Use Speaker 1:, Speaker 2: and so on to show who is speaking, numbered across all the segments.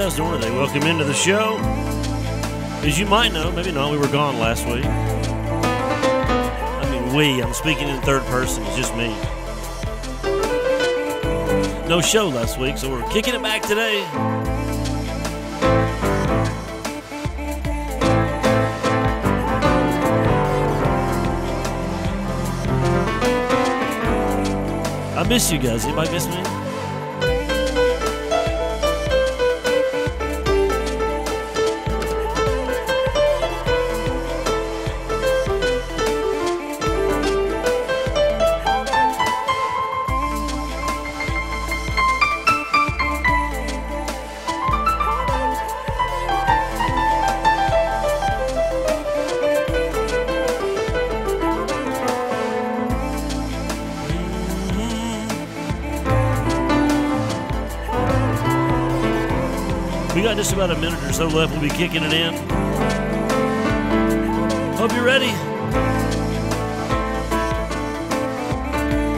Speaker 1: guys doing today? Welcome into the show. As you might know, maybe not, we were gone last week. I mean I'm speaking in third person, it's just me. No show last week, so we're kicking it back today. I miss you guys. Anybody miss me? We got just about a minute or so left. We'll be kicking it in. Hope you're ready.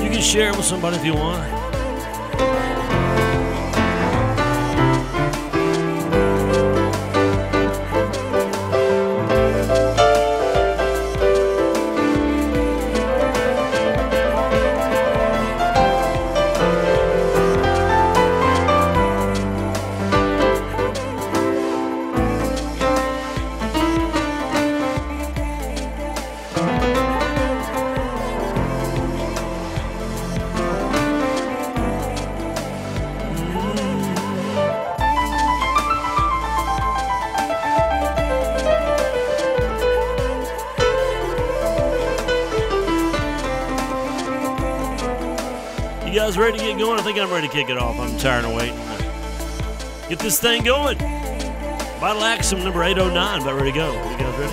Speaker 1: You can share it with somebody if you want. You guys ready to get going? I think I'm ready to kick it off. I'm tired of waiting. Get this thing going. Vital Axiom number 809. About ready to go. You guys ready?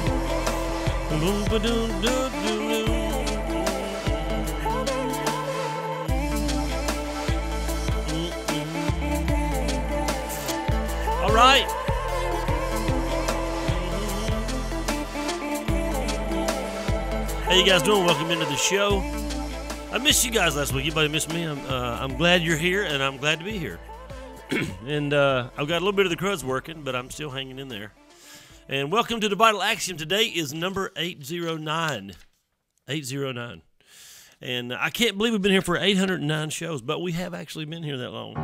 Speaker 1: All right. How you guys doing? Welcome into the show. I missed you guys last week. Anybody miss me? I'm glad you're here, and I'm glad to be here. And I've got a little bit of the crud's working, but I'm still hanging in there. And welcome to the Vital Axiom. Today is number 809. 809. And I can't believe we've been here for 809 shows, but we have actually been here that long.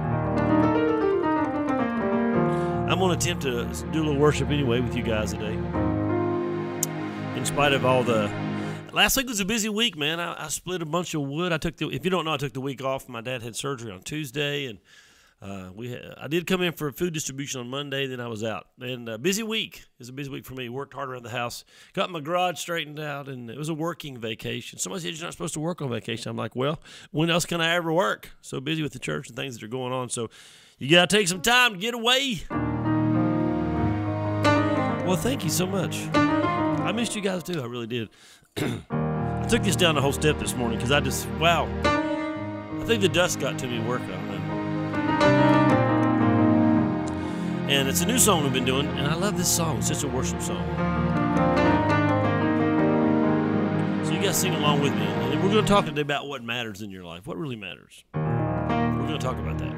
Speaker 1: I'm going to attempt to do a little worship anyway with you guys today. In spite of all the... Last week was a busy week, man. I split a bunch of wood. If you don't know, I took the week off. My dad had surgery on Tuesday, and I did come in for food distribution on Monday. Then I was out. And busy week. It was a busy week for me. Worked hard around the house. Got my garage straightened out, and it was a working vacation. Somebody said you're not supposed to work on vacation. I'm like, well, when else can I ever work? So busy with the church and things that are going on. So you got to take some time to get away. Well, thank you so much. I missed you guys too. I really did. I took this down the whole step this morning because I think the dust got to me working. I don't know. And it's a new song we've been doing, and I love this song. It's just a worship song. So you guys sing along with me. And we're going to talk today about what matters in your life. What really matters. We're going to talk about that.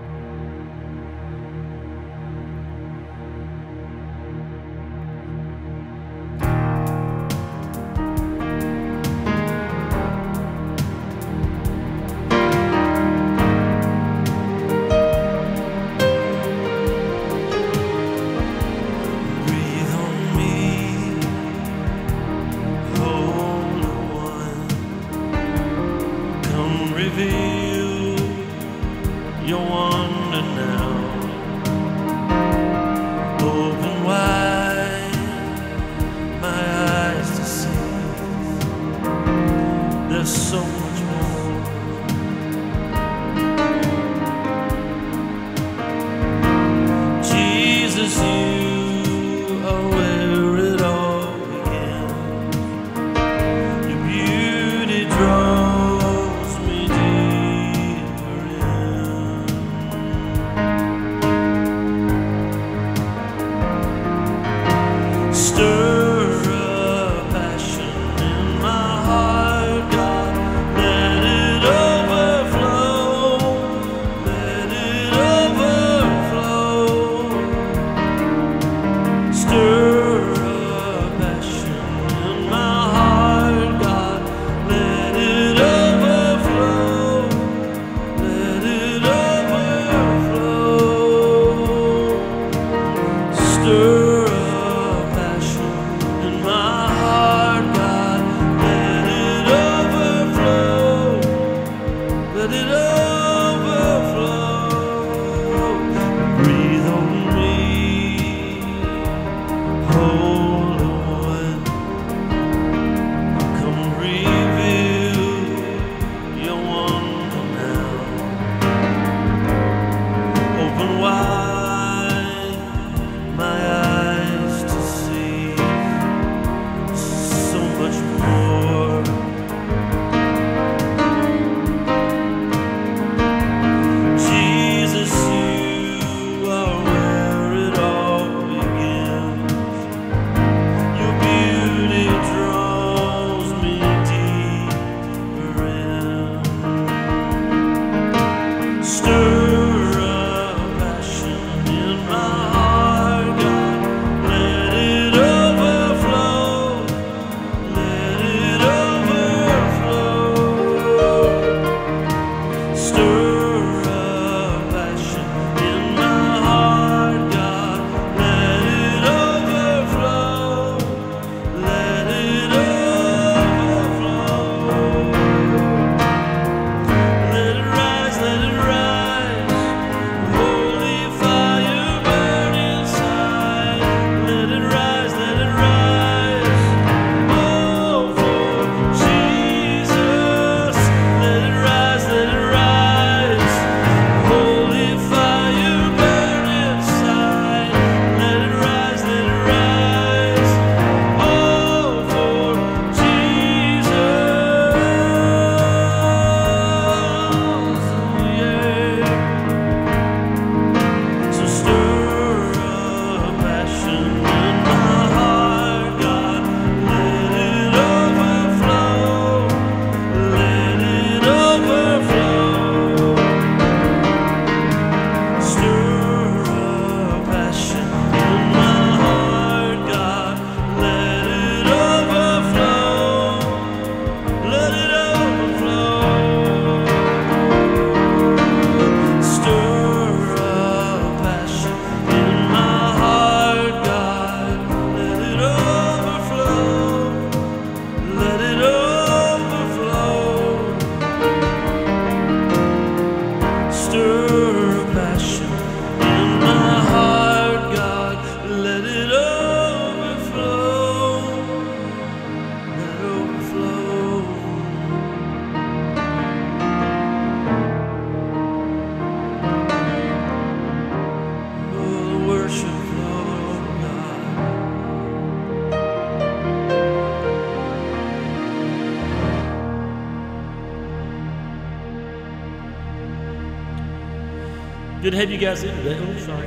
Speaker 1: Good to have you guys in today. Oh, sorry.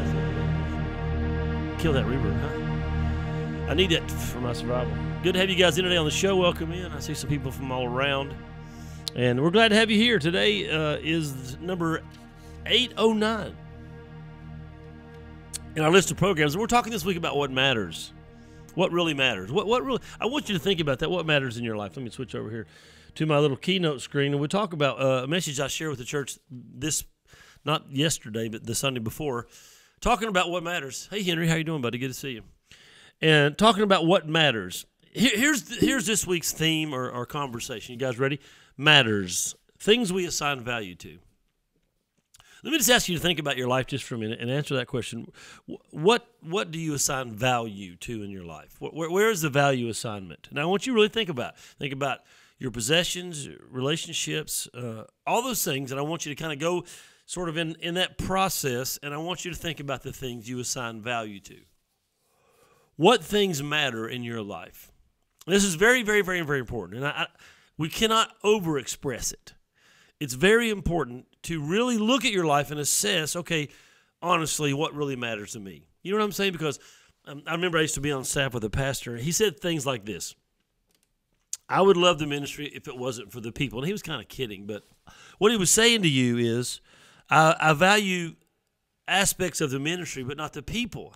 Speaker 1: Kill that reverb, huh? I need that for my survival. Good to have you guys in today on the show. Welcome in. I see some people from all around. And we're glad to have you here. Today is number 809 in our list of programs. And we're talking this week about what matters. What really matters. What really, I want you to think about that. What matters in your life. Let me switch over here to my little keynote screen. And we'll talk about a message I shared with the church not yesterday, but the Sunday before, talking about what matters. Hey, Henry, how you doing, buddy? Good to see you. And talking about what matters. Here's this week's theme or conversation. You guys ready? Matters. Things we assign value to. Let me just ask you to think about your life just for a minute and answer that question. What do you assign value to in your life? Where is the value assignment? Now, I want you to really think about it. Think about your possessions, relationships, all those things, and I want you to kind of go sort of in that process, and I want you to think about the things you assign value to. What things matter in your life? This is very, very, very, very important, and we cannot overexpress it. It's very important to really look at your life and assess, okay, honestly, what really matters to me. You know what I'm saying? Because I remember I used to be on staff with a pastor, and he said things like this: I would love the ministry if it wasn't for the people. And he was kind of kidding, but what he was saying to you is, I value aspects of the ministry, but not the people.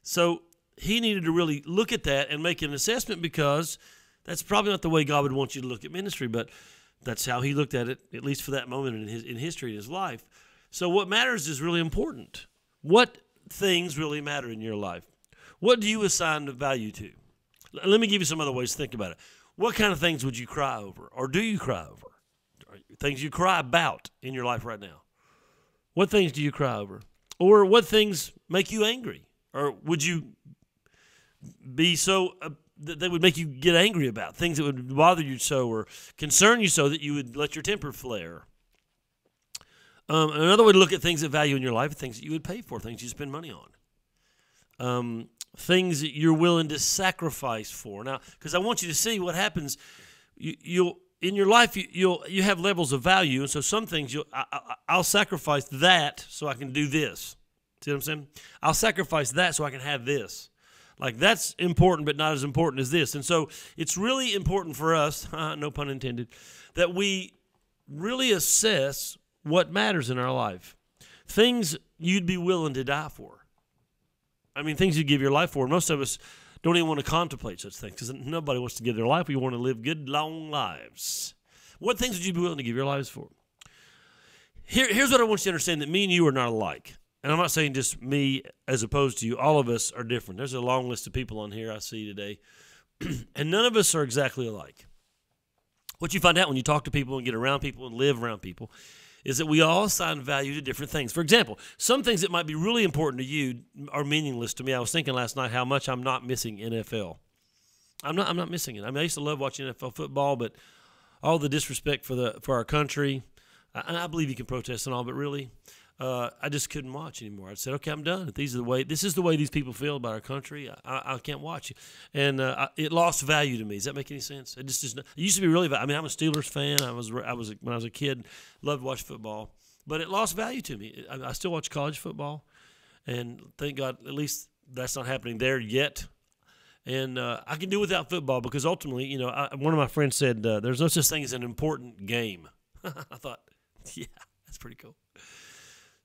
Speaker 1: So he needed to really look at that and make an assessment, because that's probably not the way God would want you to look at ministry, but that's how he looked at it, at least for that moment in history in his life. So what matters is really important. What things really matter in your life? What do you assign value to? Let me give you some other ways to think about it. What kind of things would you cry over, or do you cry over? Things you cry about in your life right now. What things do you cry over? Or what things make you angry? Or would you be so that they would make you get angry about? Things that would bother you so or concern you so that you would let your temper flare. Another way to look at things that value in your life are things that you would pay for, things you spend money on. Things that you're willing to sacrifice for. Now, because I want you to see what happens, you'll in your life, you have levels of value, and so some things I'll sacrifice that so I can do this. See what I'm saying? I'll sacrifice that so I can have this. Like, that's important, but not as important as this. And so it's really important for us, no pun intended, that we really assess what matters in our life. Things you'd be willing to die for. I mean, things you'd give your life for. Most of us don't even want to contemplate such things, because nobody wants to give their life. We want to live good, long lives. What things would you be willing to give your lives for? Here's what I want you to understand, that me and you are not alike. And I'm not saying just me as opposed to you. All of us are different. There's a long list of people on here I see today, and none of us are exactly alike. What you find out when you talk to people and get around people and live around people is that we all assign value to different things. For example, some things that might be really important to you are meaningless to me. I was thinking last night how much I'm not missing NFL. I'm not missing it. I mean, I used to love watching NFL football, but all the disrespect for our country, I believe you can protest and all, but really, I just couldn't watch anymore. I said, okay, I'm done. If this is the way these people feel about our country, I can't watch it. And it lost value to me. Does that make any sense? It used to be really. I mean, I'm a Steelers fan. I was when I was a kid, loved to watch football, but it lost value to me. I still watch college football, and thank God, at least that's not happening there yet. And I can do without football, because ultimately, one of my friends said, "There's no such thing as an important game." I thought, yeah, that's pretty cool.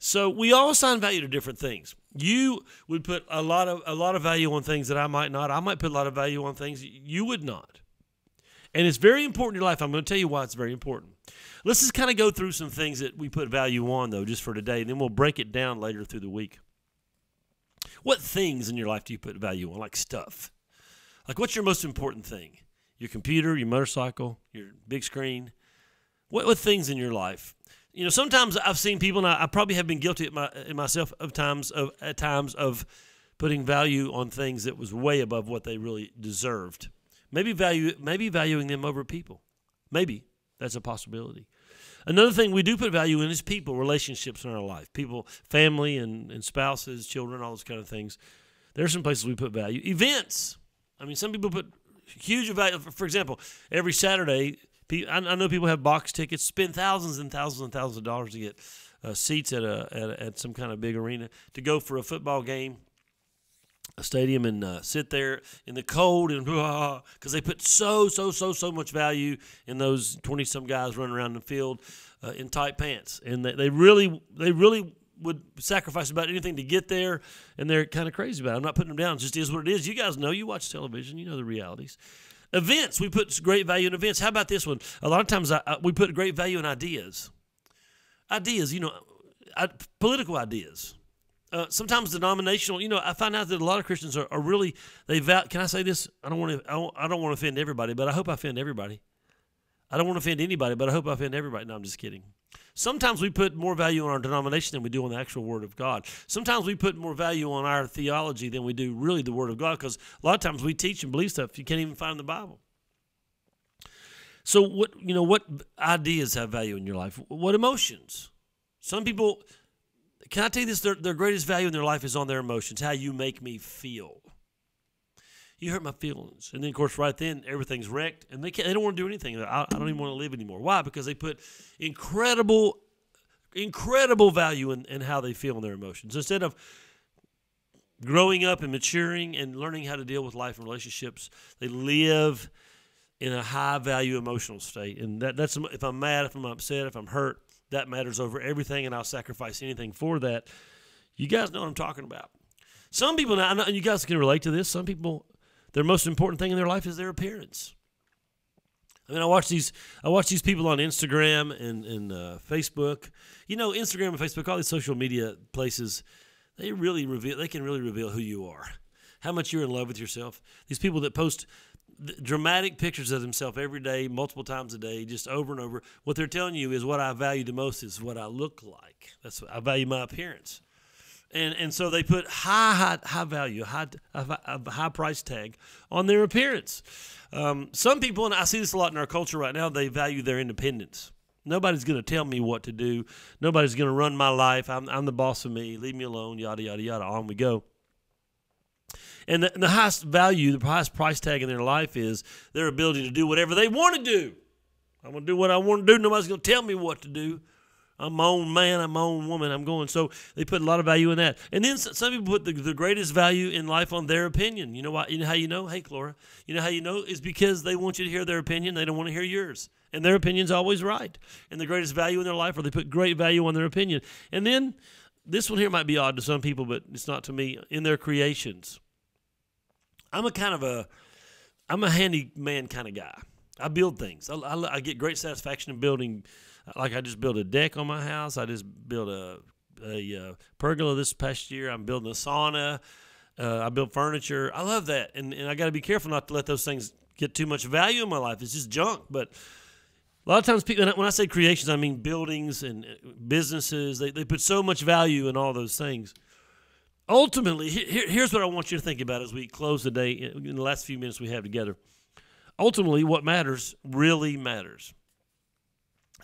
Speaker 1: So we all assign value to different things. You would put a lot of value on things that I might not. I might put a lot of value on things you would not. And it's very important in your life. I'm going to tell you why it's very important. Let's just kind of go through some things that we put value on, though, just for today, and then we'll break it down later through the week. What things in your life do you put value on, like stuff? Like, what's your most important thing? Your computer, your motorcycle, your big screen? What things in your life? Sometimes I've seen people, and I probably have been guilty myself at times of putting value on things that was way above what they really deserved. Maybe valuing them over people. Maybe that's a possibility. Another thing we do put value in is people, relationships in our life. People, family and spouses, children, all those kind of things. There are some places we put value. Events. I mean, some people put huge value. For example, every Saturday, I know people have box tickets, spend thousands and thousands and thousands of dollars to get seats at some kind of big arena to go for a football game, a stadium, and sit there in the cold and because they put so much value in those 20-some guys running around the field in tight pants, and they really would sacrifice about anything to get there, and they're kind of crazy about it. I'm not putting them down. It just is what it is. You guys know. You watch television. You know the realities. Events. We put great value in events. How about this one? A lot of times we put great value in ideas. Ideas, political ideas. Sometimes denominational. I find out that a lot of Christians are really can I say this? I don't want to offend everybody, but I hope I offend everybody. I don't want to offend anybody, but I hope I offend everybody. No, I'm just kidding. Sometimes we put more value on our denomination than we do on the actual Word of God. Sometimes we put more value on our theology than we do really the Word of God, because a lot of times we teach and believe stuff you can't even find in the Bible. So what ideas have value in your life? What emotions? Some people, can I tell you this? Their greatest value in their life is on their emotions, how you make me feel. You hurt my feelings. And then, of course, right then, everything's wrecked, and they don't want to do anything. I don't even want to live anymore. Why? Because they put incredible value in how they feel in their emotions. Instead of growing up and maturing and learning how to deal with life and relationships, they live in a high-value emotional state. And that's if I'm mad, if I'm upset, if I'm hurt, that matters over everything, and I'll sacrifice anything for that. You guys know what I'm talking about. Some people, now, and you guys can relate to this, some people, their most important thing in their life is their appearance. I mean, I watch these people on Instagram and Facebook. Instagram and Facebook, all these social media places, they can really reveal who you are, how much you're in love with yourself. These people that post dramatic pictures of themselves every day, multiple times a day, just over and over. What they're telling you is what I value the most is what I look like. That's what I value, my appearance. And so they put high value, a high price tag on their appearance. Some people, and I see this a lot in our culture right now, they value their independence. Nobody's going to tell me what to do. Nobody's going to run my life. I'm the boss of me. Leave me alone, yada, yada, yada. On we go. And the highest value, the highest price tag in their life is their ability to do whatever they want to do. I'm going to do what I want to do. Nobody's going to tell me what to do. I'm my own man. I'm my own woman. I'm going. So they put a lot of value in that. And then some people put the greatest value in life on their opinion. You know why? You know how you know? Hey, Clora. You know how you know? Is because they want you to hear their opinion. They don't want to hear yours. And their opinion's always right. And the greatest value in their life, or they put great value on their opinion. And then this one here might be odd to some people, but it's not to me. In their creations. I'm a handyman kind of guy. I build things. I get great satisfaction in building. Like I just built a deck on my house. I just built a pergola this past year. I'm building a sauna. I built furniture. I love that. And I got to be careful not to let those things get too much value in my life. It's just junk. But a lot of times people, when I say creations, I mean buildings and businesses. They put so much value in all those things. Ultimately, here's what I want you to think about as we close the day in the last few minutes we have together. Ultimately, what matters really matters.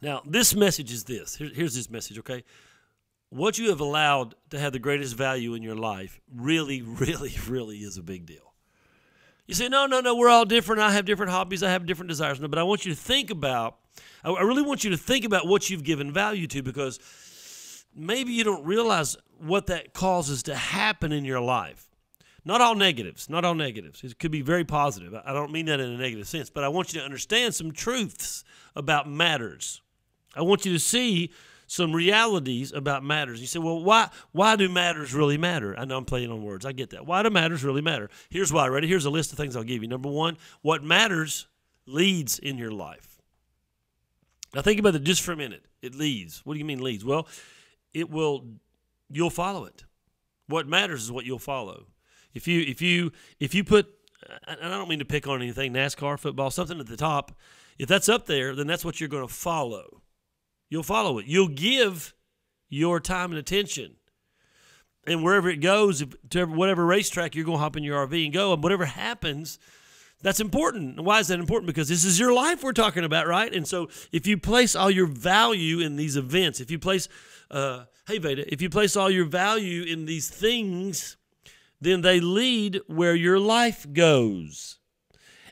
Speaker 1: Now, this message is this. Here's this message, okay? What you have allowed to have the greatest value in your life really, really, really is a big deal. You say, no, we're all different. I have different hobbies. I have different desires. No, but I want you to think about, I really want you to think about what you've given value to, because maybe you don't realize what that causes to happen in your life. Not all negatives. It could be very positive. I don't mean that in a negative sense, but I want you to understand some truths about matters. I want you to see some realities about matters. You say, well, why do matters really matter? I know I'm playing on words. I get that. Why do matters really matter? Here's why. Ready? Here's a list of things I'll give you. Number one, what matters leads in your life. Now think about it just for a minute. It leads. What do you mean leads? Well, you'll follow it. What matters is what you'll follow. If you put, and I don't mean to pick on anything, NASCAR, football, something at the top, if that's up there, then that's what you're going to follow. You'll follow it. You'll give your time and attention. And wherever it goes, to whatever racetrack, you're going to hop in your RV and go. And whatever happens, that's important. And why is that important? Because this is your life we're talking about, right? And so if you place all your value in these events, if you place, hey, Veda, if you place all your value in these things, then they lead where your life goes.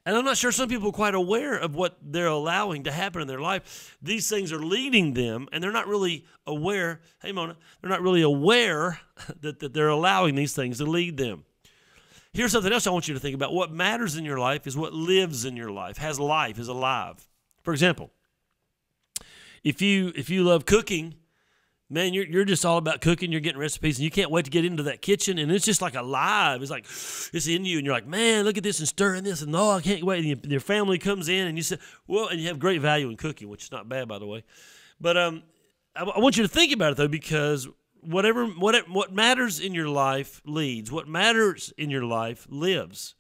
Speaker 1: And I'm not sure some people are quite aware of what they're allowing to happen in their life. These things are leading them, and they're not really aware. Hey, Mona, they're not really aware that they're allowing these things to lead them. Here's something else I want you to think about. What matters in your life is what lives in your life, has life, is alive. For example, if you love cooking, man, you're just all about cooking. You're getting recipes, and you can't wait to get into that kitchen, and it's just like alive. It's like it's in you, and you're like, man, look at this and stirring this, and I can't wait. And your family comes in, and you say, well, and you have great value in cooking, which is not bad, by the way. But I want you to think about it though, because what matters in your life leads. What matters in your life lives.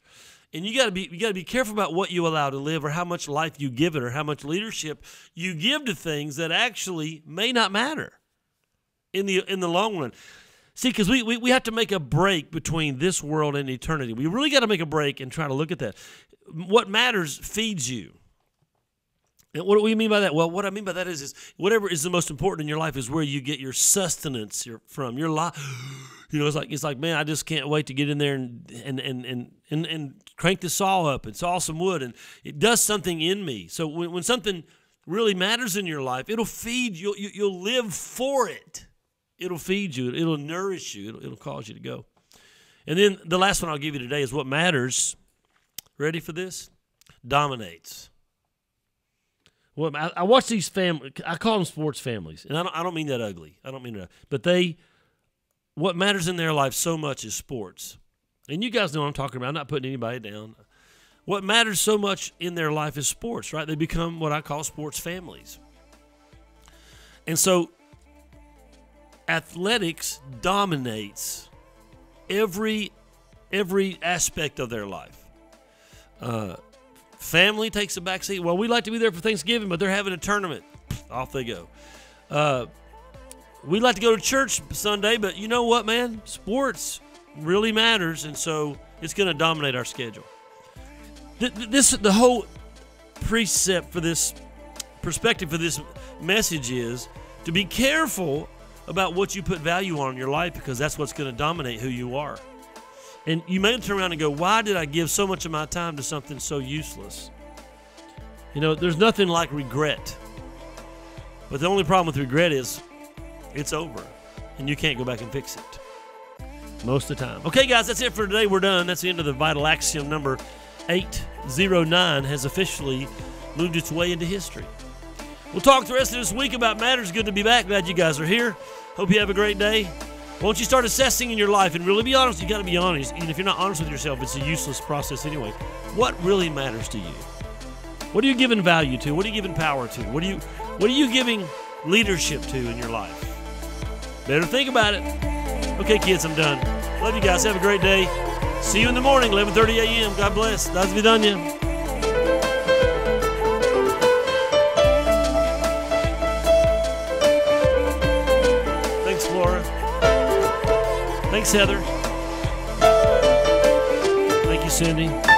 Speaker 1: And you got to be careful about what you allow to live, or how much life you give it, or how much leadership you give to things that actually may not matter in the long run. See, because we have to make a break between this world and eternity. We really got to make a break and try to look at that. What matters feeds you. And what do we mean by that? Well, what I mean by that is whatever is the most important in your life is where you get your sustenance from. Your life, it's like, man, I just can't wait to get in there and crank the saw up and saw some wood, and it does something in me. So when something really matters in your life, it'll feed you. You'll live for it. It'll feed you. It'll nourish you. It'll cause you to go. And then the last one I'll give you today is what matters. Ready for this? Dominates. Well, I watch these families. I call them sports families, and I don't mean that ugly. I don't mean that. But what matters in their life so much is sports. And you guys know what I'm talking about. I'm not putting anybody down. What matters so much in their life is sports, right? They become what I call sports families. And so athletics dominates every aspect of their life. Family takes a back seat. Well, we like to be there for Thanksgiving, but they're having a tournament. Off they go. We like to go to church Sunday, but you know what, man? Sports really matters, and so it's going to dominate our schedule. The whole precept for this perspective for this message is to be careful about what you put value on in your life, because that's what's going to dominate who you are. And you may turn around and go, why did I give so much of my time to something so useless? There's nothing like regret. But the only problem with regret is it's over, and you can't go back and fix it most of the time. Okay, guys, that's it for today. We're done. That's the end of the Vital Axiom. Number 809 has officially moved its way into history. We'll talk the rest of this week about matters. Good to be back. Glad you guys are here. Hope you have a great day. Won't you start assessing in your life and really be honest? You got to be honest. And if you're not honest with yourself, it's a useless process anyway. What really matters to you? What are you giving value to? What are you giving power to? What are you giving leadership to in your life? Better think about it. Okay, kids, I'm done. Love you guys. Have a great day. See you in the morning, 11:30 a.m. God bless. Do vidania. Thanks, Flora. Thanks, Heather. Thank you, Cindy.